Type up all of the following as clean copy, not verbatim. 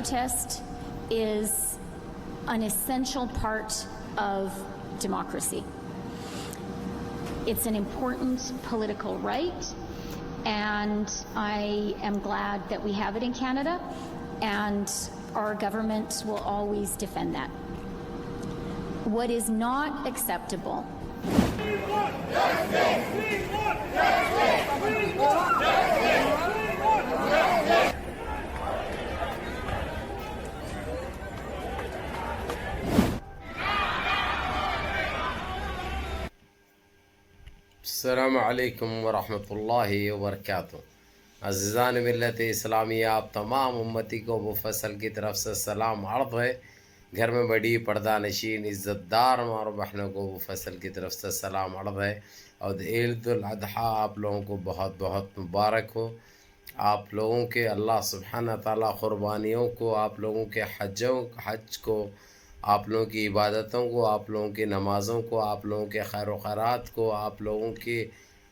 Protest is an essential part of democracy. It's an important political right, and I am glad that we have it in Canada, and our government will always defend that. What is not acceptable السلام علیکم ورحمۃ اللہ وبرکاتہ۔ عزیزان ملت اسلامیہ، آپ تمام امتی کو مفصل کی طرف سے سلام عرض ہے۔ گھر میں بڑی پردہ نشین عزت دار ماں اور بہنوں کو مفصل کی طرف سے سلام عرض ہے، اور عید الاضحیٰ آپ لوگوں کو بہت بہت مبارک ہو۔ آپ لوگوں کے اللہ سبحانہ تعالیٰ قربانیوں کو، آپ لوگوں کے حج کو، آپ لوگوں کی عبادتوں کو، آپ لوگوں کی نمازوں کو، آپ لوگوں کے خیر و خیرات کو، آپ لوگوں کی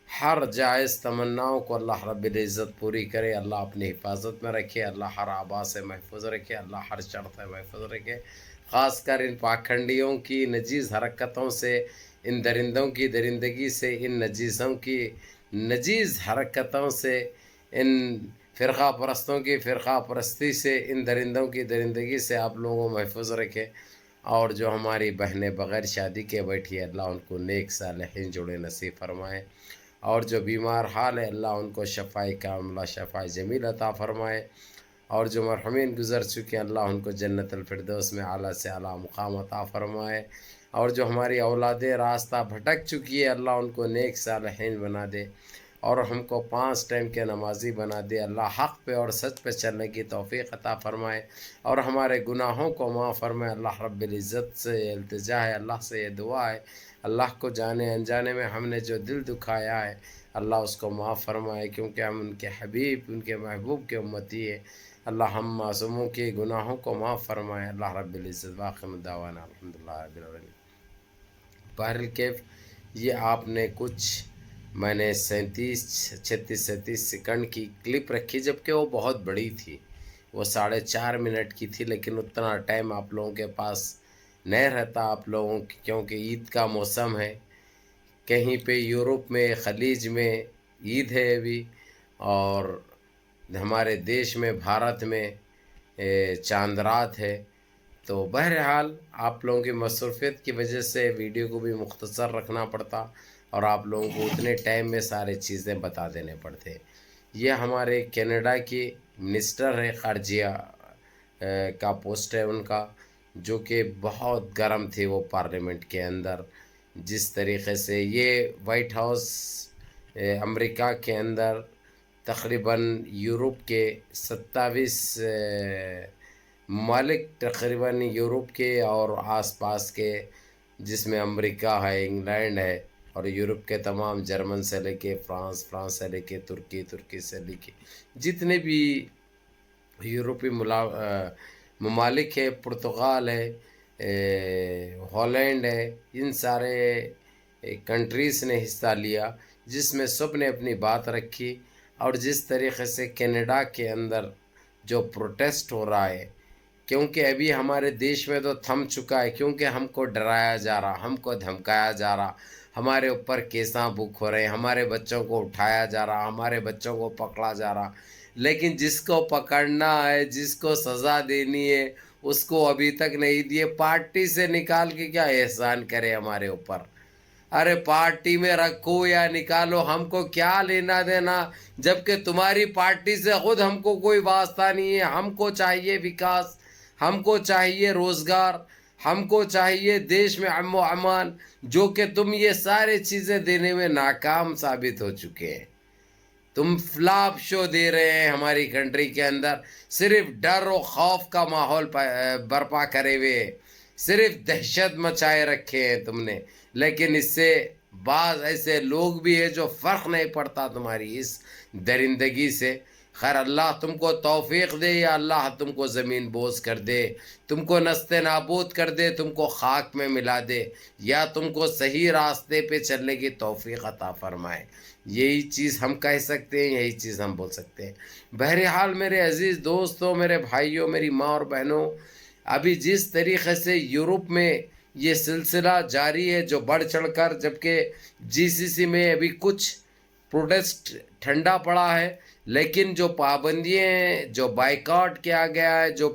ہر جائز تمناؤں کو اللہ رب العزت پوری کرے۔ اللہ اپنی حفاظت میں رکھے، اللہ ہر آبا سے محفوظ رکھے، اللہ ہر شر سے محفوظ رکھے۔ خاص کر ان پاکھنڈیوں کی نجیز حرکتوں سے، ان درندوں کی درندگی سے، ان نجیزوں کی نجیز حرکتوں سے، ان فرقہ پرستوں کی فرقہ پرستی سے، ان درندوں کی درندگی سے آپ لوگوں کو محفوظ رکھے۔ اور جو ہماری بہنیں بغیر شادی کے بیٹھی ہے، اللہ ان کو نیک صالحین جوڑے نصیب فرمائے، اور جو بیمار حال ہے اللہ ان کو شفائے کاملہ شفائے جمیل عطا فرمائے، اور جو مرحومین گزر چکے ہیں اللہ ان کو جنت الفردوس میں اعلیٰ سے اعلیٰ مقام عطا فرمائے، اور جو ہماری اولادیں راستہ بھٹک چکی ہے اللہ ان کو نیک صالحین بنا دے، اور ہم کو 5 ٹائم کے نمازی بنا دے۔ اللہ حق پہ اور سچ پہ چلنے کی توفیق عطا فرمائے، اور ہمارے گناہوں کو معاف فرمائے۔ اللہ رب العزت سے التجا ہے، اللہ سے یہ دعا ہے، اللہ کو جانے انجانے میں ہم نے جو دل دکھایا ہے اللہ اس کو معاف فرمائے، کیونکہ ہم ان کے حبیب، ان کے محبوب کے امتی ہیں۔ اللہ ہم معصوموں کے گناہوں کو معاف فرمائے۔ اللہ رب العزت واخر دعوانا الحمدللہ رب العالمین۔ بہرکیف یہ آپ نے کچھ میں نے 36 سیکنڈ کی کلپ رکھی، جبکہ وہ بہت بڑی تھی، وہ 4.5 منٹ کی تھی، لیکن اتنا ٹائم آپ لوگوں کے پاس نہیں رہتا آپ لوگوں کی، کیونکہ عید کا موسم ہے۔ کہیں پہ یورپ میں، خلیج میں عید ہے ابھی، اور ہمارے دیش میں بھارت میں چاند رات ہے۔ تو بہرحال آپ لوگوں کی مصروفیت کی وجہ سے ویڈیو کو بھی مختصر رکھنا پڑتا، اور آپ لوگوں کو اتنے ٹائم میں سارے چیزیں بتا دینے پڑتے۔ یہ ہمارے کینیڈا کی منسٹر ہے، خارجیہ کا پوسٹ ہے ان کا، جو کہ بہت گرم تھے وہ پارلیمنٹ کے اندر۔ جس طریقے سے یہ وائٹ ہاؤس امریکہ کے اندر تقریباً یورپ کے 27 ممالک، تقریباً یورپ کے اور آس پاس کے، جس میں امریکہ ہے، انگلینڈ ہے، اور یورپ کے تمام، جرمن سے لے کے فرانس سے لے کے ترکی سے لے کے جتنے بھی یورپی ممالک ہے، پرتگال ہے، ہالینڈ ہے، ان سارے کنٹریز نے حصہ لیا، جس میں سب نے اپنی بات رکھی۔ اور جس طریقے سے کینیڈا کے اندر جو پروٹیسٹ ہو رہا ہے، کیونکہ ابھی ہمارے دیش میں تو تھم چکا ہے، کیونکہ ہم کو ڈرایا جا رہا، ہم کو دھمکایا جا رہا، ہمارے اوپر کیساں بک ہو رہے ہیں، ہمارے بچوں کو اٹھایا جا رہا، ہمارے بچوں کو پکڑا جا رہا، لیکن جس کو پکڑنا ہے، جس کو سزا دینی ہے، اس کو ابھی تک نہیں دیے۔ پارٹی سے نکال کے کیا احسان کرے ہمارے اوپر؟ ارے پارٹی میں رکھو یا نکالو، ہم کو کیا لینا دینا، جبکہ تمہاری پارٹی سے خود ہم کو کوئی واسطہ نہیں ہے۔ ہم کو چاہیے وکاس، ہم کو چاہیے روزگار، ہم کو چاہیے دیش میں امن و امان، جو کہ تم یہ سارے چیزیں دینے میں ناکام ثابت ہو چکے ہیں۔ تم فلاپ شو دے رہے ہیں ہماری کنٹری کے اندر، صرف ڈر و خوف کا ماحول برپا کرے ہوئے، صرف دہشت مچائے رکھے ہیں تم نے۔ لیکن اس سے بعض ایسے لوگ بھی ہیں جو فرق نہیں پڑتا تمہاری اس درندگی سے۔ خیر اللہ تم کو توفیق دے، یا اللہ تم کو زمین بوس کر دے، تم کو نست نابود کر دے، تم کو خاک میں ملا دے، یا تم کو صحیح راستے پہ چلنے کی توفیق عطا فرمائے۔ یہی چیز ہم کہہ سکتے ہیں، یہی چیز ہم بول سکتے ہیں۔ بہرحال میرے عزیز دوستوں، میرے بھائیوں، میری ماں اور بہنوں، ابھی جس طریقے سے یورپ میں یہ سلسلہ جاری ہے جو بڑھ چڑھ کر، جبکہ GCC میں ابھی کچھ پروٹیسٹ ٹھنڈا پڑا ہے، لیکن جو پابندیاں ہیں، جو بائیکاٹ کیا گیا ہے، جو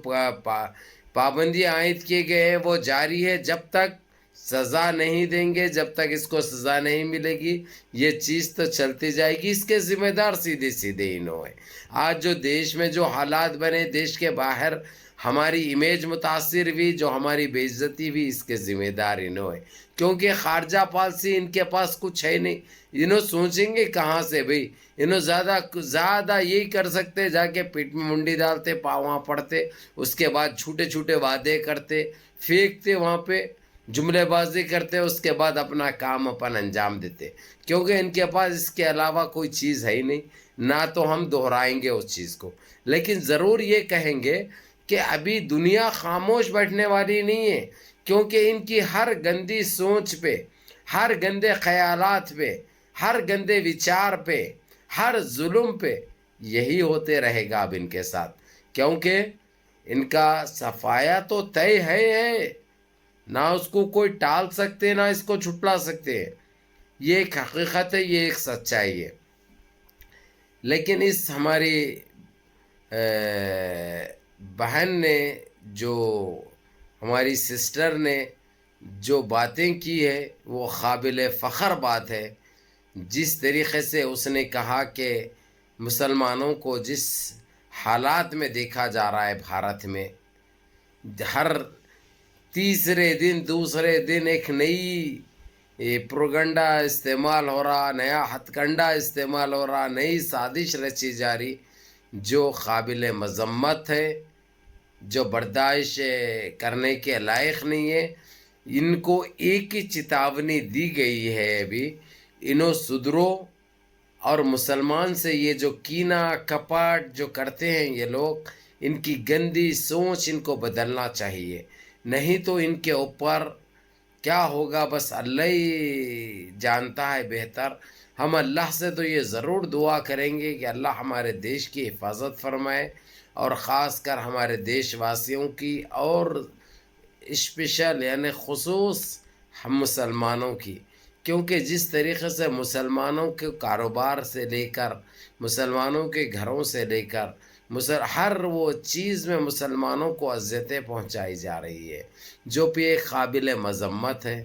پابندیاں عائد کیے گئے ہیں، وہ جاری ہے۔ جب تک سزا نہیں دیں گے، جب تک اس کو سزا نہیں ملے گی، یہ چیز تو چلتی جائے گی۔ اس کے ذمہ دار سیدھے سیدھے انہوں ہیں۔ آج جو دیش میں جو حالات بنے، دیش کے باہر ہماری امیج متاثر ہوئی، جو ہماری بے عزتی ہوئی، اس کے ذمہ دار انہوں ہیں، کیونکہ خارجہ پالیسی ان کے پاس کچھ ہے نہیں۔ انہوں سوچیں گے کہاں سے بھئی؟ انہوں زیادہ یہی کر سکتے، جا کے پیٹ میں منڈی ڈالتے، پاؤں پڑتے، اس کے بعد چھوٹے چھوٹے وعدے کرتے، پھینکتے وہاں پہ، جملے بازی کرتے، اس کے بعد اپنا کام انجام دیتے، کیونکہ ان کے پاس اس کے علاوہ کوئی چیز ہے ہی نہیں۔ نہ تو ہم دہرائیں گے اس چیز کو، لیکن ضرور یہ کہیں گے کہ ابھی دنیا خاموش بیٹھنے والی نہیں ہے، کیونکہ ان کی ہر گندی سوچ پہ، ہر گندے خیالات پہ، ہر گندے وچار پہ، ہر ظلم پہ یہی ہوتے رہے گا اب ان کے ساتھ، کیونکہ ان کا صفایا تو طے ہے، نہ اس کو کوئی ٹال سکتے، نہ اس کو چھٹلا سکتے ہیں۔ یہ ایک حقیقت ہے، یہ ایک سچائی ہے۔ لیکن اس ہماری بہن نے، جو ہماری سسٹر نے جو باتیں کی ہے، وہ قابل فخر بات ہے۔ جس طریقے سے اس نے کہا کہ مسلمانوں کو جس حالات میں دیکھا جا رہا ہے بھارت میں، ہر تیسرے دن دوسرے دن ایک نئی پروگنڈا استعمال ہو رہا، نیا ہتھ کنڈا استعمال ہو رہا، نئی سازش رچی جا رہی، جو قابل مذمت ہے، جو برداشت کرنے کے لائق نہیں ہے۔ ان کو ایک ہی چیتاونی دی گئی ہے ابھی، انہوں سدھرو، اور مسلمان سے یہ جو کینہ کپٹ جو کرتے ہیں یہ لوگ، ان کی گندی سوچ ان کو بدلنا چاہیے، نہیں تو ان کے اوپر کیا ہوگا بس اللہ ہی جانتا ہے بہتر۔ ہم اللہ سے تو یہ ضرور دعا کریں گے کہ اللہ ہمارے دیش کی حفاظت فرمائے، اور خاص کر ہمارے دیش واسیوں کی، اور اسپیشل یعنی خصوص ہم مسلمانوں کی، کیونکہ جس طریقے سے مسلمانوں کے کاروبار سے لے کر، مسلمانوں کے گھروں سے لے کر، ہر وہ چیز میں مسلمانوں کو اذیتیں پہنچائی جا رہی ہے، جو کہ ایک قابل مذمت ہے،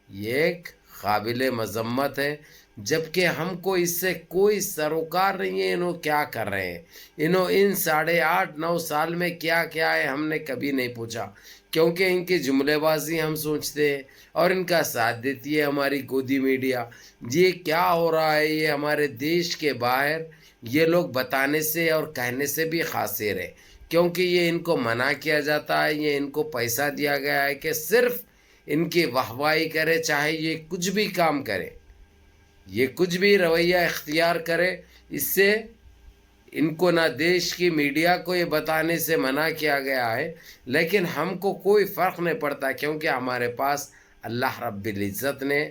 یہ ایک قابل مذمت ہے۔ جبکہ ہم کو اس سے کوئی سروکار نہیں ہے، انہوں کیا کر رہے ہیں، انہوں ان 8.5-9 سال میں کیا کیا ہے، ہم نے کبھی نہیں پوچھا، کیونکہ ان کی جملے بازی ہم سوچتے ہیں، اور ان کا ساتھ دیتی ہے ہماری گودی میڈیا۔ یہ کیا ہو رہا ہے، یہ ہمارے دیش کے باہر یہ لوگ بتانے سے اور کہنے سے بھی قاصر ہے، کیونکہ یہ ان کو منع کیا جاتا ہے، یہ ان کو پیسہ دیا گیا ہے کہ صرف ان کی واہواہی کرے، چاہے یہ کچھ بھی کام کرے، یہ کچھ بھی رویہ اختیار کرے۔ اس سے ان کو نہ دیش کی میڈیا کو یہ بتانے سے منع کیا گیا ہے، لیکن ہم کو کوئی فرق نہیں پڑتا، کیونکہ ہمارے پاس اللہ رب العزت نے،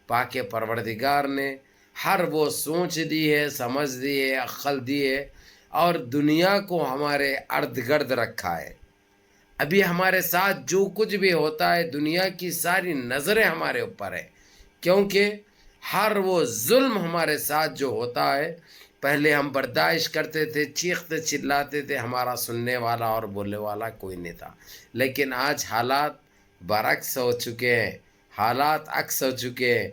پاک پروردگار نے ہر وہ سوچ دی ہے، سمجھ دی ہے، عقل دی ہے، اور دنیا کو ہمارے ارد گرد رکھا ہے۔ ابھی ہمارے ساتھ جو کچھ بھی ہوتا ہے، دنیا کی ساری نظریں ہمارے اوپر ہے، کیونکہ ہر وہ ظلم ہمارے ساتھ جو ہوتا ہے، پہلے ہم برداشت کرتے تھے، چیختے چلاتے تھے، ہمارا سننے والا اور بولنے والا کوئی نہیں تھا، لیکن آج حالات برعکس ہو چکے ہیں، حالات عکس ہو چکے ہیں،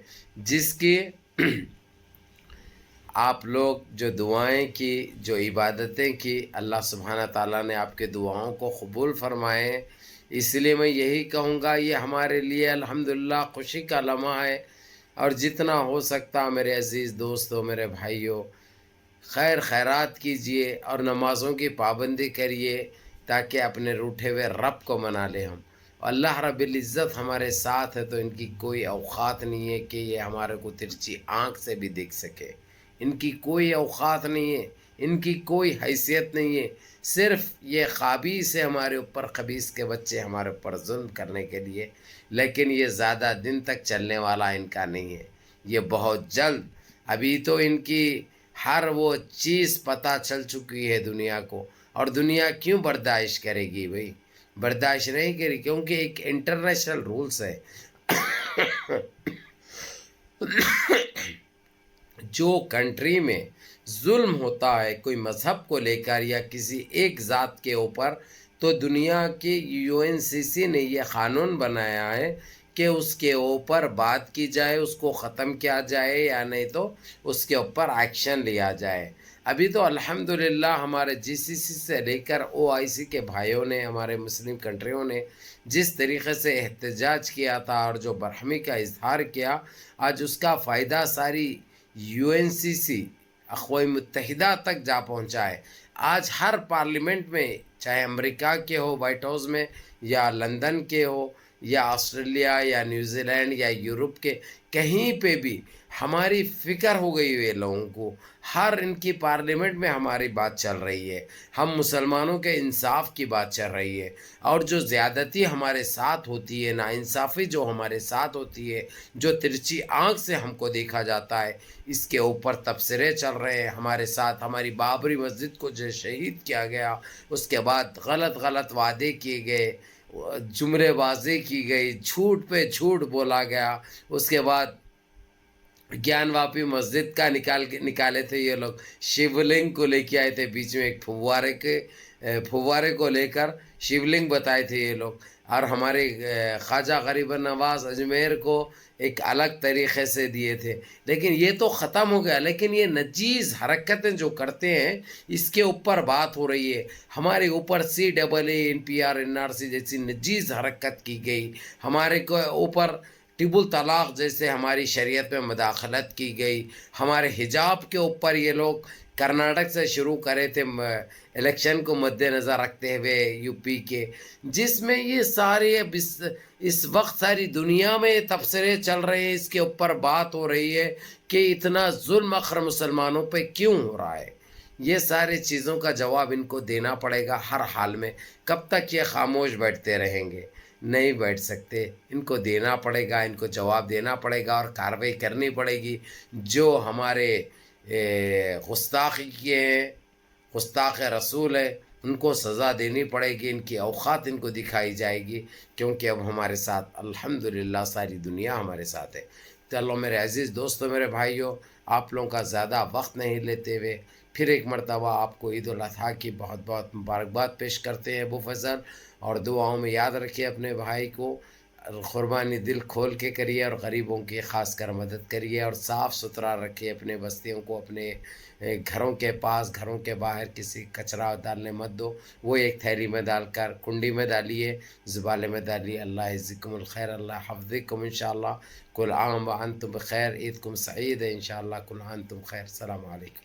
جس کی آپ لوگ جو دعائیں کی، جو عبادتیں کی، اللہ سبحانہ تعالیٰ نے آپ کے دعاؤں کو قبول فرمائے۔ اس لیے میں یہی کہوں گا، یہ ہمارے لیے الحمدللہ خوشی کا لمحہ ہے، اور جتنا ہو سکتا میرے عزیز دوستوں، میرے بھائیوں، خیرات کیجئے اور نمازوں کی پابندی کریے، تاکہ اپنے روٹھے ہوئے رب کو منا لیں ہم۔ اللہ رب العزت ہمارے ساتھ ہے، تو ان کی کوئی اوقات نہیں ہے کہ یہ ہمارے کو ترچھی آنکھ سے بھی دیکھ سکے، ان کی کوئی اوقات نہیں ہے، ان کی کوئی حیثیت نہیں ہے، صرف یہ خبیث ہے ہمارے اوپر، خبیث کے بچے ہمارے اوپر ظلم کرنے کے لیے، لیکن یہ زیادہ دن تک چلنے والا ان کا نہیں ہے، یہ بہت جلد ابھی تو ان کی ہر وہ چیز پتہ چل چکی ہے دنیا کو، اور دنیا کیوں برداشت کرے گی بھائی؟ برداشت نہیں کرے، کیونکہ ایک انٹرنیشنل رولز ہے۔ جو کنٹری میں ظلم ہوتا ہے کوئی مذہب کو لے کر یا کسی ایک ذات کے اوپر، تو دنیا کی UNCC نے یہ قانون بنایا ہے کہ اس کے اوپر بات کی جائے، اس کو ختم کیا جائے، یا نہیں تو اس کے اوپر ایکشن لیا جائے۔ ابھی تو الحمدللہ ہمارے GCC سے لے کر OIC کے بھائیوں نے، ہمارے مسلم کنٹریوں نے جس طریقے سے احتجاج کیا تھا اور جو برہمی کا اظہار کیا، آج اس کا فائدہ ساری UNCC اقوام متحدہ تک جا پہنچا ہے۔ آج ہر پارلیمنٹ میں، چاہے امریکہ کے ہو وائٹ ہاؤس میں، یا لندن کے ہو، یا آسٹریلیا یا نیوزی لینڈ یا یورپ کے، کہیں پہ بھی ہماری فکر ہو گئی ہوئی ہے لوگوں کو۔ ہر ان کی پارلیمنٹ میں ہماری بات چل رہی ہے، ہم مسلمانوں کے انصاف کی بات چل رہی ہے، اور جو زیادتی ہمارے ساتھ ہوتی ہے، ناانصافی جو ہمارے ساتھ ہوتی ہے، جو ترچھی آنکھ سے ہم کو دیکھا جاتا ہے، اس کے اوپر تبصرے چل رہے ہیں ہمارے ساتھ۔ ہماری بابری مسجد کو جو شہید کیا گیا، اس کے بعد غلط وعدے کیے گئے، جملے بازی کی گئی، جھوٹ پہ جھوٹ بولا گیا، اس کے بعد گیان واپی مسجد کا نکالے تھے یہ لوگ، شیولنگ کو لے کے آئے تھے بیچ میں، ایک پھوارے کو لے کر شیولنگ بتائے تھے یہ لوگ، اور ہمارے خواجہ غریب نواز اجمیر کو ایک الگ طریقے سے دیے تھے۔ لیکن یہ تو ختم ہو گیا، لیکن یہ نجیز حرکتیں جو کرتے ہیں، اس کے اوپر بات ہو رہی ہے۔ ہمارے اوپر CAA NPR NRC جیسی نجیز حرکت کی گئی، ہمارے کو اوپر طب الطلاق جیسے ہماری شریعت میں مداخلت کی گئی، ہمارے حجاب کے اوپر یہ لوگ کرناٹک سے شروع کرے تھے الیکشن کو مد نظر رکھتے ہوئے UP کے، جس میں یہ سارے اس وقت ساری دنیا میں تبصرے چل رہے ہیں، اس کے اوپر بات ہو رہی ہے کہ اتنا ظلم اخر مسلمانوں پہ کیوں ہو رہا ہے۔ یہ ساری چیزوں کا جواب ان کو دینا پڑے گا ہر حال میں۔ کب تک یہ خاموش بیٹھتے رہیں گے؟ نہیں بیٹھ سکتے، ان کو دینا پڑے گا، ان کو جواب دینا پڑے گا، اور کارروائی کرنی پڑے گی۔ جو ہمارے گستاخی کیے ہیں، گستاخ رسول ہے، ان کو سزا دینی پڑے گی، ان کی اوقات ان کو دکھائی جائے گی، کیونکہ اب ہمارے ساتھ الحمدللہ ساری دنیا ہمارے ساتھ ہے۔ تو اللہ میرے عزیز دوستوں، میرے بھائیوں، آپ لوگوں کا زیادہ وقت نہیں لیتے ہوئے پھر ایک مرتبہ آپ کو عید الاضحیٰ کی بہت بہت مبارکباد پیش کرتے ہیں ابو فضل، اور دعاؤں میں یاد رکھیے اپنے بھائی کو، قربانی دل کھول کے کریے، اور غریبوں کی خاص کر مدد کریے، اور صاف ستھرا رکھیے اپنے بستیوں کو، اپنے گھروں کے پاس، گھروں کے باہر کسی کچرا ڈالنے مت دو، وہ ایک تھیلی میں ڈال کر کنڈی میں ڈالیے، زبالے میں ڈالیے۔ اللہ یجزیکم الخیر، اللہ حفظکم انشاءاللہ۔ کل عام وانتم بخیر، عیدکم سعید ہے انشاءاللہ، کل عام تم خیر، السلام علیکم۔